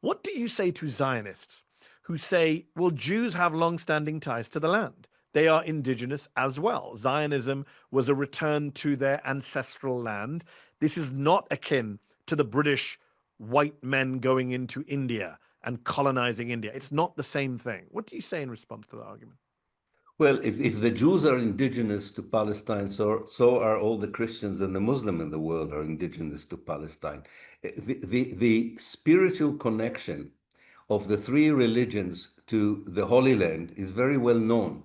What do you say to Zionists who say, well, Jews have long-standing ties to the land? They are indigenous as well. Zionism was a return to their ancestral land. This is not akin to the British white men going into India and colonizing India. It's not the same thing. What do you say in response to that argument? Well, if the Jews are indigenous to Palestine, so are all the Christians and the Muslim in the world are indigenous to Palestine. The spiritual connection of the three religions to the Holy Land is very well known,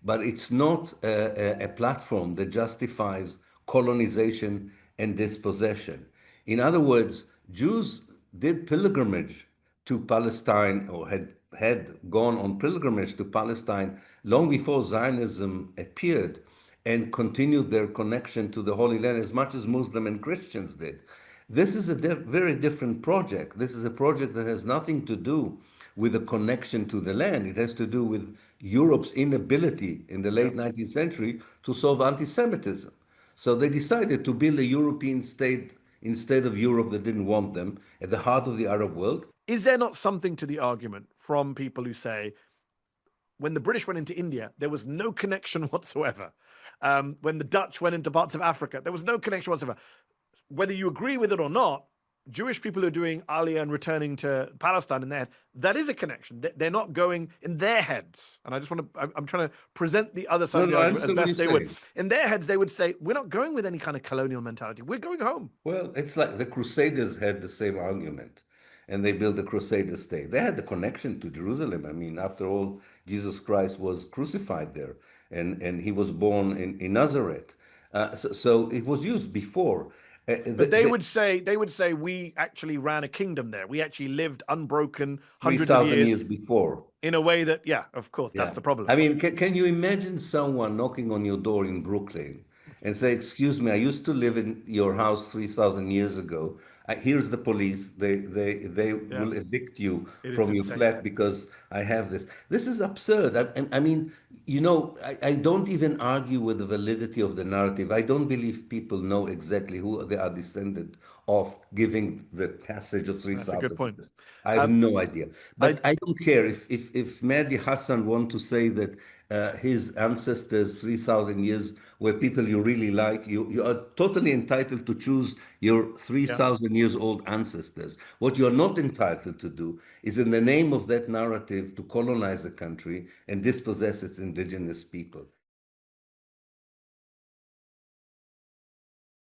but it's not a platform that justifies colonization and dispossession. In other words, Jews did pilgrimage to Palestine or had gone on pilgrimage to Palestine long before Zionism appeared and continued their connection to the Holy Land as much as Muslim and Christians did. This is a very different project. This is a project that has nothing to do with a connection to the land. It has to do with Europe's inability in the Yeah. late 19th century to solve anti-Semitism. So they decided to build a European state instead of Europe that didn't want them at the heart of the Arab world. Is there not something to the argument from people who say, when the British went into India, there was no connection whatsoever? When the Dutch went into parts of Africa, there was no connection whatsoever. Whether you agree with it or not, Jewish people who are doing Aliyah and returning to Palestine in their head, that is a connection. They're not going in their heads. And I just want to, I'm trying to present the other side No, of the no, I argument as understand what best they you're would. saying. In their heads, they would say, we're not going with any kind of colonial mentality. We're going home. Well, it's like the Crusaders had the same argument and they built the Crusader state. They had the connection to Jerusalem. I mean, after all, Jesus Christ was crucified there and he was born in Nazareth. So it was used before. But they would say we actually ran a kingdom there. We actually lived unbroken hundreds of 3,000 years years before. in a way that, yeah, of course, that's Yeah. the problem. I mean, can you imagine someone knocking on your door in Brooklyn and say, "Excuse me, I used to live in your house 3,000 years ago. Here's the police. They Yeah, will evict you it is from your insane. flat because I have this." This is absurd. I mean, I don't even argue with the validity of the narrative. I don't believe people know exactly who they are descended of, giving the passage of That's a good 3,000 point. years. I have Um, no idea. I But I don't care if Mehdi Hassan want to say that his ancestors 3,000 years were people you really like. You are totally entitled to choose your yeah. 3,000 years old ancestors. What you're not entitled to do is, in the name of that narrative, to colonize a country and dispossess its indigenous people.